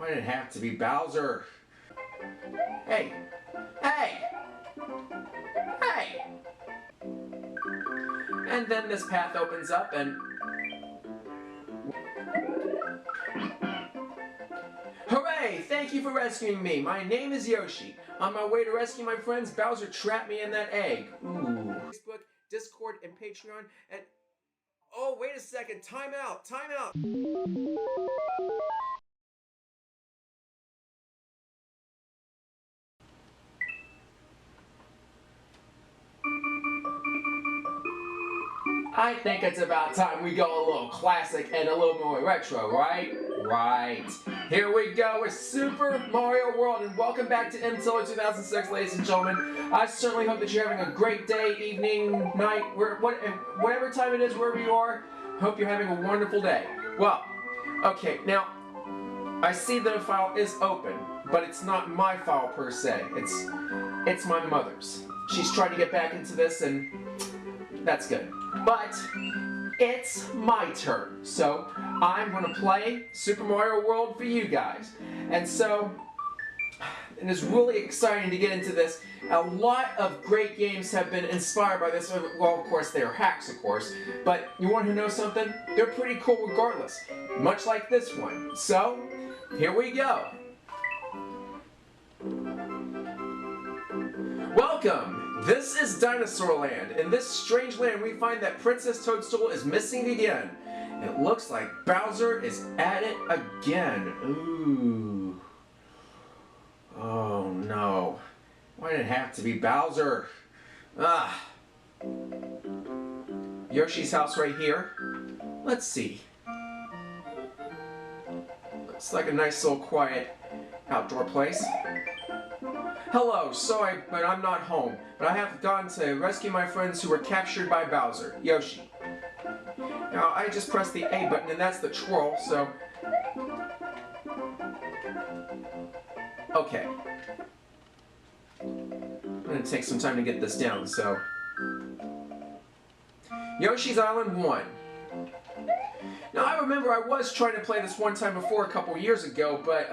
Why did it have to be Bowser? Hey! Hey! Hey! And then this path opens up and... Hooray! Thank you for rescuing me. My name is Yoshi. On my way to rescue my friends, Bowser trapped me in that egg. Ooh. Facebook, Discord, and Patreon, and... Oh, wait a second. Time out. Time out. I think it's about time we go a little classic and a little more retro, right? Right. Here we go with Super Mario World, and welcome back to MTiller 2006, ladies and gentlemen. I certainly hope that you're having a great day, evening, night, whatever time it is, wherever you are. Hope you're having a wonderful day. Well, okay, now, I see that a file is open, but it's not my file per se. It's my mother's. She's trying to get back into this, and that's good. But it's my turn, so I'm going to play Super Mario World for you guys. And so, it is really exciting to get into this. A lot of great games have been inspired by this. Well, of course, they are hacks, of course. But you want to know something? They're pretty cool regardless. Much like this one. So, here we go. Welcome! This is Dinosaur Land. In this strange land, we find that Princess Toadstool is missing again. It looks like Bowser is at it again. Ooh. Oh no. Why did it have to be Bowser? Ah. Yoshi's house right here. Let's see. Looks like a nice little quiet outdoor place. Hello, sorry, but I'm not home. But I have gone to rescue my friends who were captured by Bowser, Yoshi. Now, I just pressed the A button, and that's the twirl, so... Okay. I'm gonna take some time to get this down, so... Yoshi's Island 1. Now, I remember I was trying to play this one time before a couple years ago, but,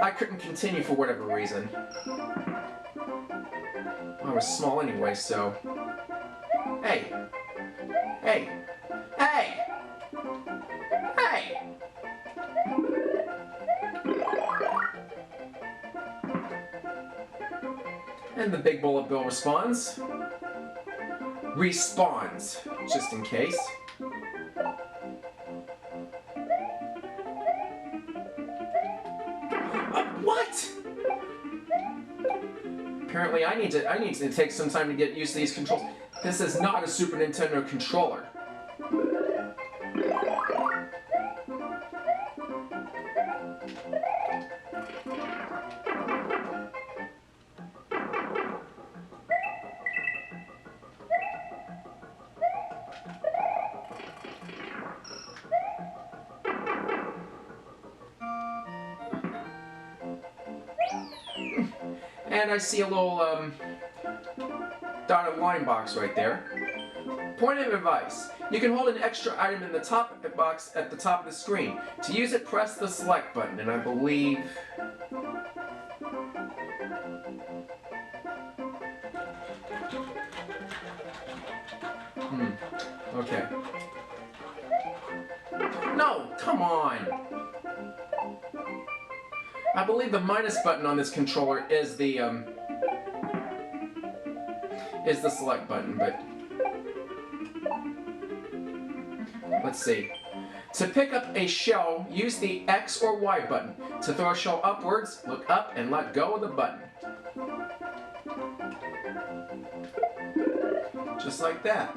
I couldn't continue for whatever reason. I was small anyway, so... Hey! Hey! Hey! Hey! And the big bullet bill responds. Respawns, just in case. What? Apparently I need to take some time to get used to these controls. This is not a Super Nintendo controller. And I see a little, dotted line box right there. Point of advice. You can hold an extra item in the top box at the top of the screen. To use it, press the select button, and I believe... Okay. No! Come on! I believe the minus button on this controller is the select button, but... Let's see. To pick up a shell, use the X or Y button. To throw a shell upwards, look up and let go of the button. Just like that.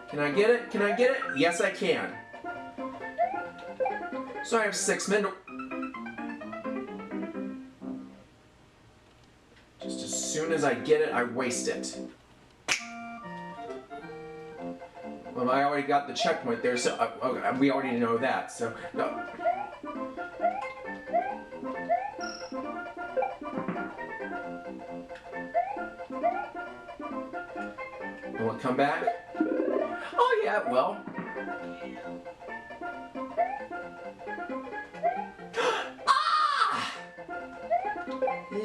Can I get it? Can I get it? Yes, I can. So I have 6 minutes. Just as soon as I get it, I waste it. Well, I already got the checkpoint there, so okay, we already know that. So no. Will it come back? Oh yeah, well.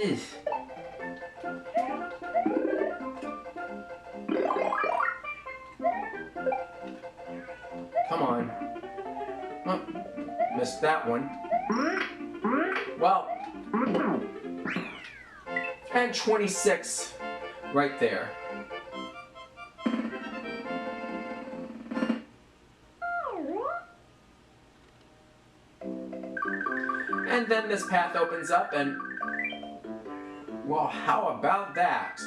Ugh. Come on. Oh, missed that one. Well, and 26 right there. And then this path opens up and, well, how about that?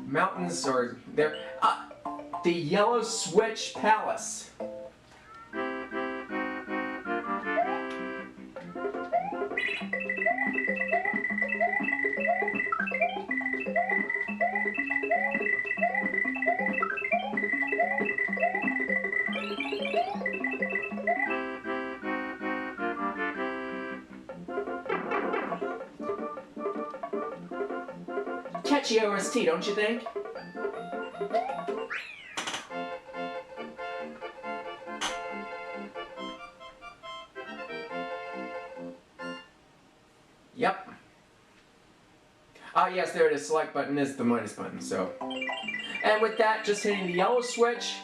Mountains are there. The Yellow Switch Palace. Catchy OST, don't you think? Yep. Ah, yes, there it is. Select button is the minus button, so. And with that, just hitting the yellow switch,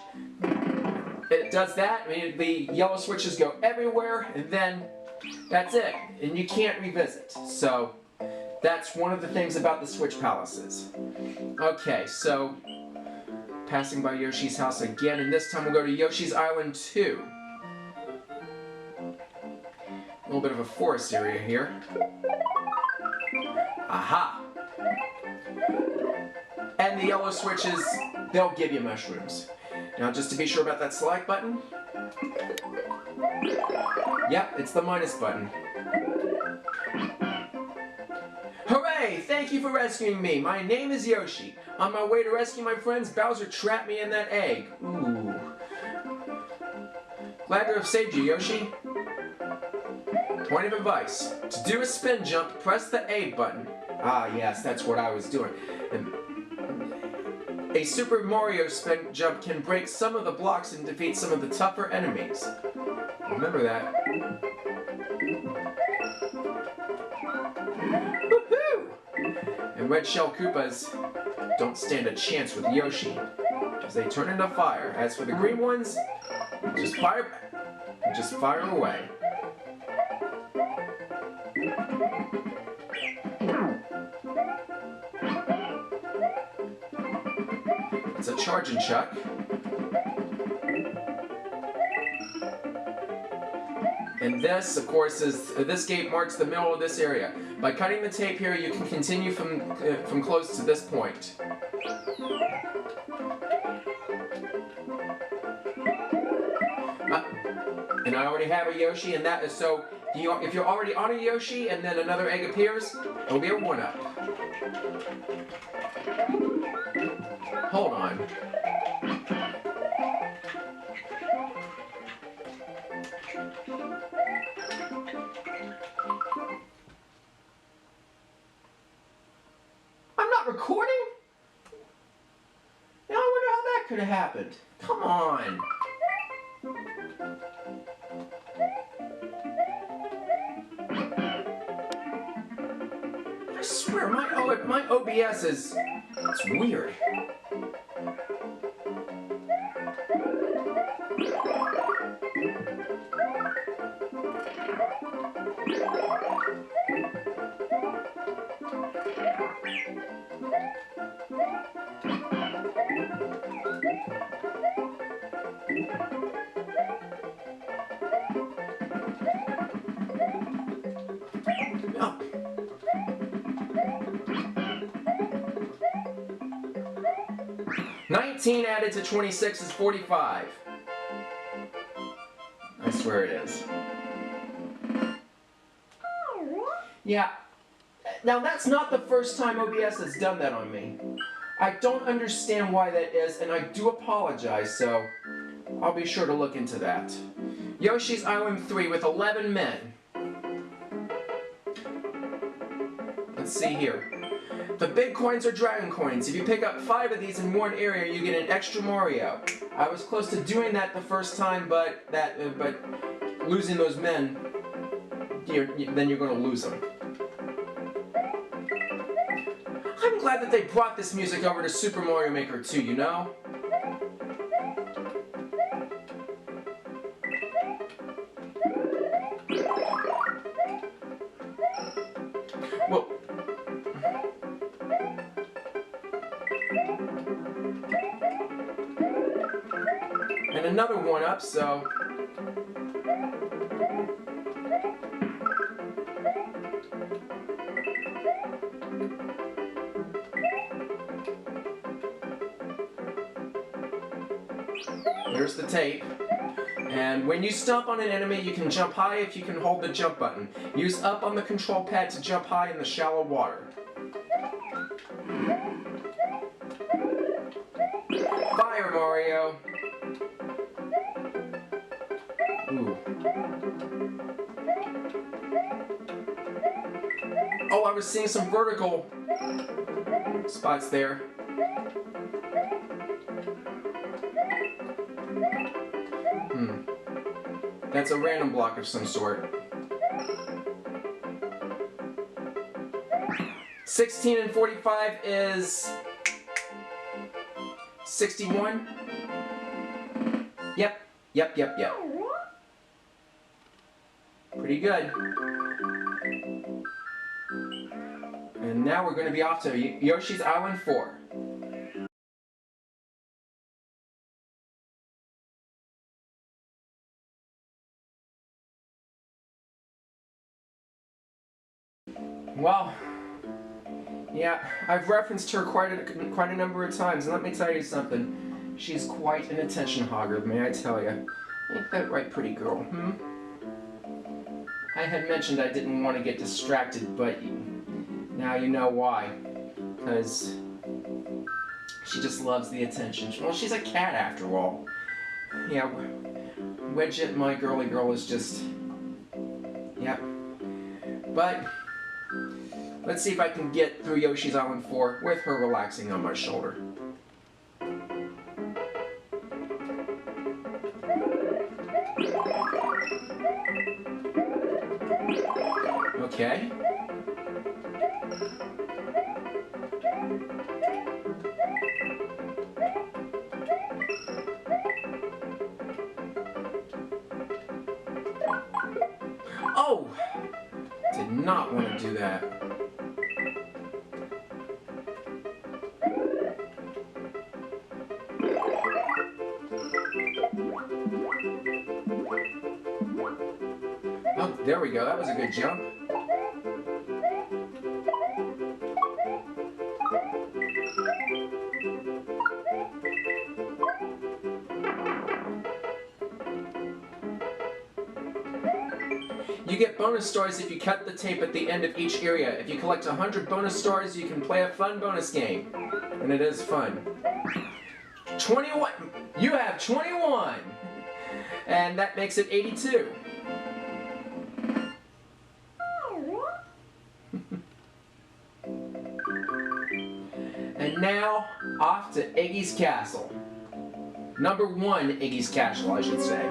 it does that. I mean, the yellow switches go everywhere, and then that's it. And you can't revisit. So, that's one of the things about the Switch Palaces. Okay, so, passing by Yoshi's house again, and this time we'll go to Yoshi's Island 2. A little bit of a forest area here. Aha! And the yellow switches, they'll give you mushrooms. Now, just to be sure about that select button. Yep, it's the minus button. Hooray! Thank you for rescuing me. My name is Yoshi. On my way to rescue my friends, Bowser trapped me in that egg. Ooh. Glad to have saved you, Yoshi. Point of advice. To do a spin jump, press the A button. Ah, yes, that's what I was doing. A Super Mario spin jump can break some of the blocks and defeat some of the tougher enemies. Remember that. Woohoo! And Red Shell Koopas don't stand a chance with Yoshi, as they turn into fire. As for the green ones, just fire away. It's a charge and chuck. And this, of course, this gate marks the middle of this area. By cutting the tape here, you can continue from close to this point. And I already have a Yoshi, and that is so. If you're already on a Yoshi and then another egg appears, it'll be a 1-up. Hold on. I'm not recording? Now I wonder how that could have happened. Come on. I swear, my OBS is... it's weird. Oh. 19 added to 26 is 45. I swear it is. Yeah. Now that's not the first time OBS has done that on me. I don't understand why that is, and I do apologize, so I'll be sure to look into that. Yoshi's Island 3 with 11 men. Let's see here. The big coins are dragon coins. If you pick up 5 of these in one area, you get an extra Mario. I was close to doing that the first time, but losing those men, then you're going to lose them. I'm glad that they brought this music over to Super Mario Maker 2, you know? Whoa. And another one up, so... Here's the tape. And when you stomp on an enemy, you can jump high if you can hold the jump button. Use up on the control pad to jump high in the shallow water. Fire, Mario! Ooh. Oh, I was seeing some vertical spots there. That's a random block of some sort. 16 and 45 is 61. Yep. Pretty good. And now we're going to be off to Yoshi's Island 4. Well, yeah, I've referenced her quite a number of times, and let me tell you something. She's quite an attention hogger, may I tell you. Ain't that right, pretty girl, I had mentioned I didn't want to get distracted, but now you know why. Because she just loves the attention. Well, she's a cat after all. Yeah, Widgette, my girly girl, is just... Yep. But... let's see if I can get through Yoshi's Island 4 with her relaxing on my shoulder. Okay. Oh! Did not want to do that. Oh, there we go. That was a good jump. You get bonus stars if you cut the tape at the end of each area. If you collect 100 bonus stars, you can play a fun bonus game. And it is fun. 21! You have 21! And that makes it 82. And now, off to Iggy's Castle. Number 1 Iggy's Castle, I should say.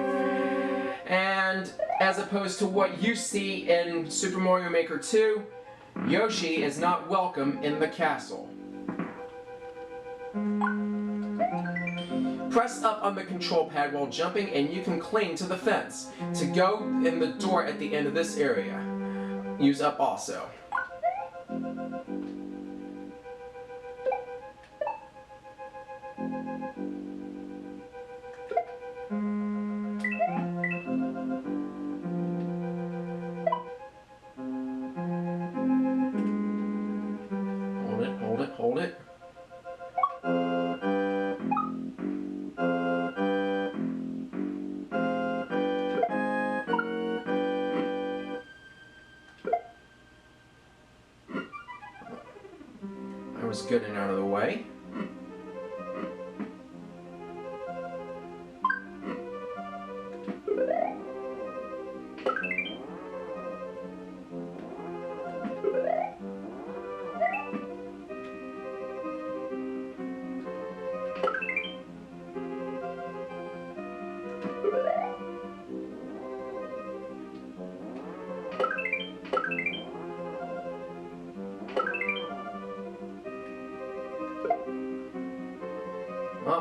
And as opposed to what you see in Super Mario Maker 2, Yoshi is not welcome in the castle. Press up on the control pad while jumping and you can cling to the fence. To go in the door at the end of this area, use up also. Hold it. I was good and out of the way.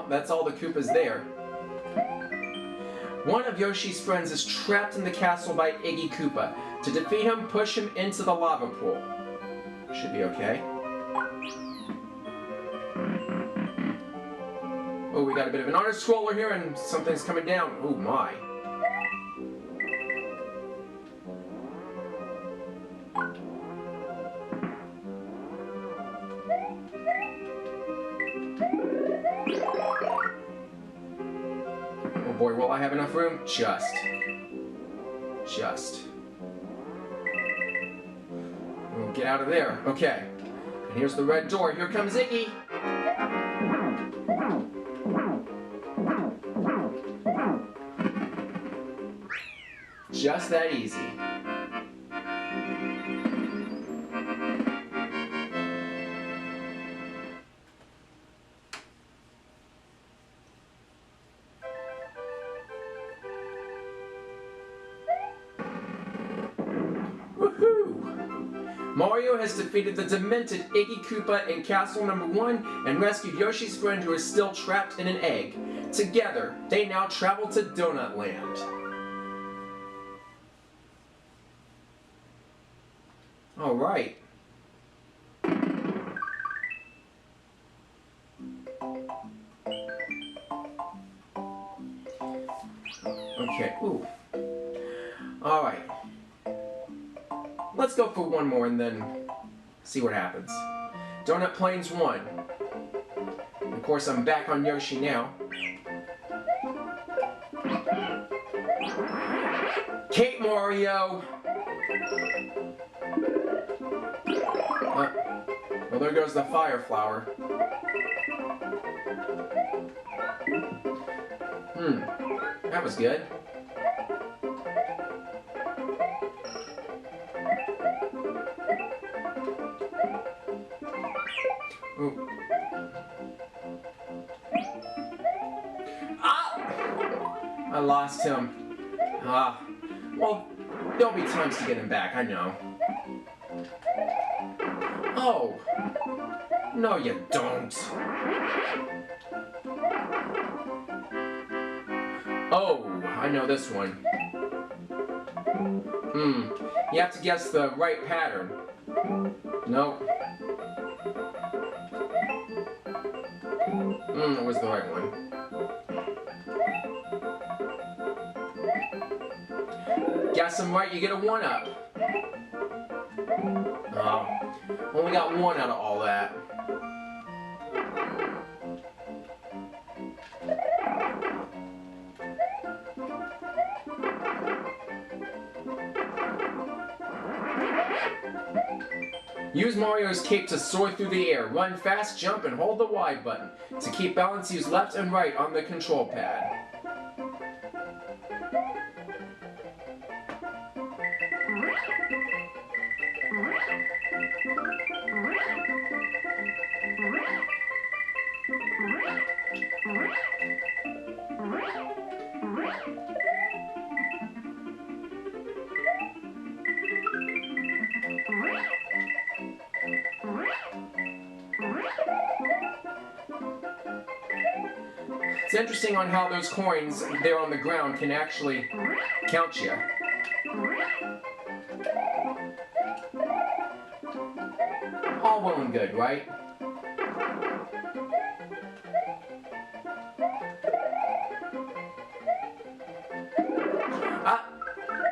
Well, that's all the Koopas there. One of Yoshi's friends is trapped in the castle by Iggy Koopa. To defeat him, push him into the lava pool. Should be okay. Oh, we got a bit of an honor scroller here and something's coming down. Oh my. Oh boy, will I have enough room? Just. We'll get out of there. Okay. And here's the red door. Here comes Iggy. Just that easy. Woohoo! Mario has defeated the demented Iggy Koopa in Castle Number 1 and rescued Yoshi's friend who is still trapped in an egg. Together, they now travel to Donut Land. All right. Okay, ooh. All right. Let's go for one more and then see what happens. Donut Plains 1. Of course, I'm back on Yoshi now. Kate Mario! Well, there goes the fire flower. That was good. Ooh. Ah! I lost him. Well, there'll be times to get him back, I know. Oh! No, you don't. Oh, I know this one. You have to guess the right pattern. Nope. It was the right one. Guess them right, you get a 1-up. Oh, only got 1 out of all that. Use Mario's cape to soar through the air. Run fast, jump, and hold the Y button. To keep balance, use left and right on the control pad. It's interesting on how those coins there on the ground can actually count you. All well and good, right?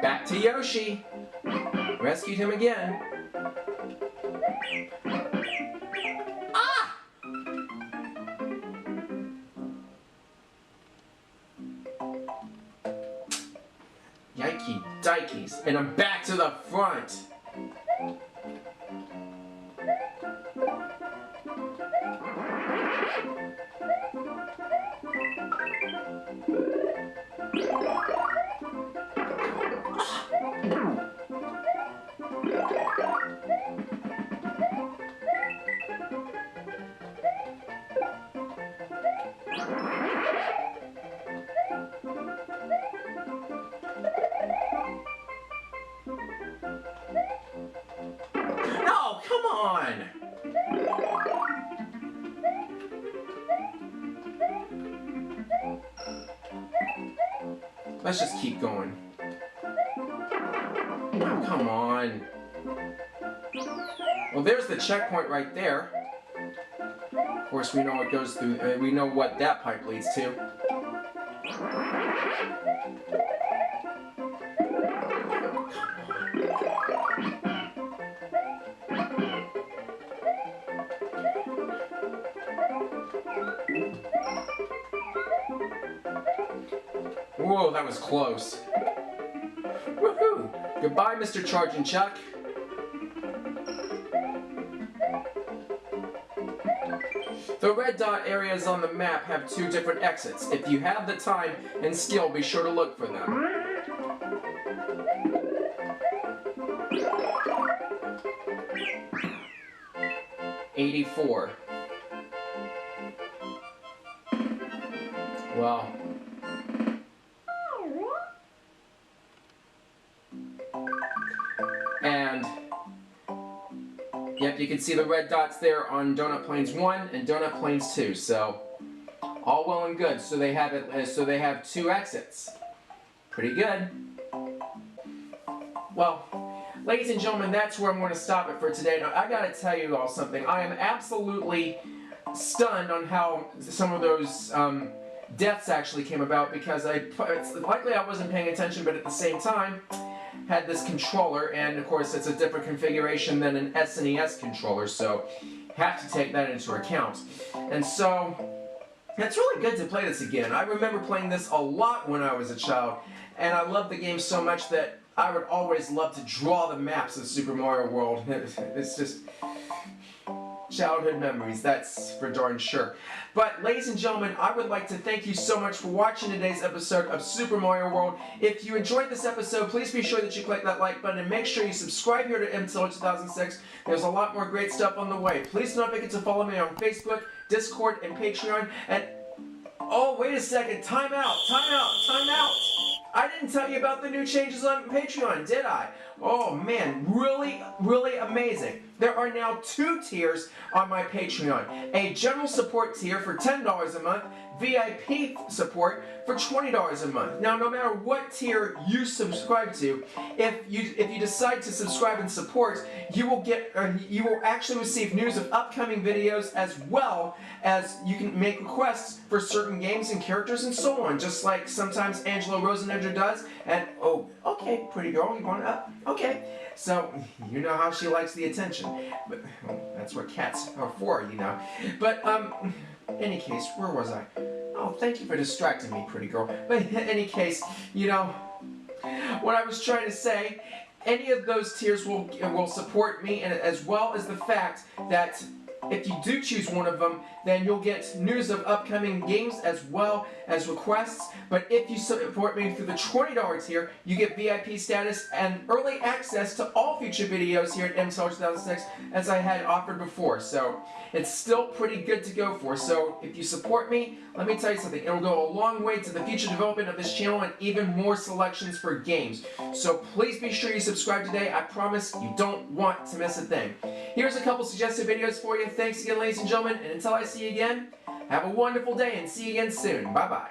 Back to Yoshi. Rescued him again. Yikey dikeys, and I'm back to the front. Let's just keep going. Oh, come on. Well, there's the checkpoint right there. Of course, we know what goes through. We know what that pipe leads to. Whoa, that was close. Woohoo! Goodbye, Mr. Charging Chuck. The red dot areas on the map have 2 different exits. If you have the time and skill, be sure to look for them. $84. Well. And yep, you can see the red dots there on Donut Plains 1 and Donut Plains 2. So all well and good. So they have it. So they have 2 exits. Pretty good. Well, ladies and gentlemen, that's where I'm going to stop it for today. Now I got to tell you all something. I am absolutely stunned on how some of those deaths actually came about, because it's likely I wasn't paying attention, but at the same time had this controller, and of course it's a different configuration than an SNES controller, so have to take that into account. And so it's really good to play this again. I remember playing this a lot when I was a child, and I loved the game so much that I would always love to draw the maps of Super Mario World. It's just childhood memories, that's for darn sure. But ladies and gentlemen, I would like to thank you so much for watching today's episode of Super Mario World. If you enjoyed this episode, please be sure that you click that like button and make sure you subscribe here to MTiller2006. There's a lot more great stuff on the way. Please do not forget to follow me on Facebook, Discord, and Patreon. And oh, wait a second, time out. I didn't tell you about the new changes on Patreon, did I? Oh man, really, really amazing. There are now 2 tiers on my Patreon. A general support tier for $10 a month, VIP support for $20 a month. Now, no matter what tier you subscribe to, if you decide to subscribe and support, you will actually receive news of upcoming videos, as well as you can make requests for certain games and characters and so on, just like sometimes Angela Roseninja does. And oh, okay, pretty girl, you want up? Okay. So, you know how she likes the attention. But well, that's what cats are for, you know. But, in any case, where was I? Oh, thank you for distracting me, pretty girl. But in any case, you know, what I was trying to say, any of those tiers will support me, and as well as the fact that if you do choose one of them, then you'll get news of upcoming games as well as requests. But if you support me through the $20 tier, you get VIP status and early access to all future videos here at MTiller2006, as I had offered before. So it's still pretty good to go for. So if you support me, let me tell you something. It'll go a long way to the future development of this channel and even more selections for games. So please be sure you subscribe today. I promise you don't want to miss a thing. Here's a couple suggested videos for you. Thanks again, ladies and gentlemen, and until I see you again, have a wonderful day and see you again soon. Bye-bye.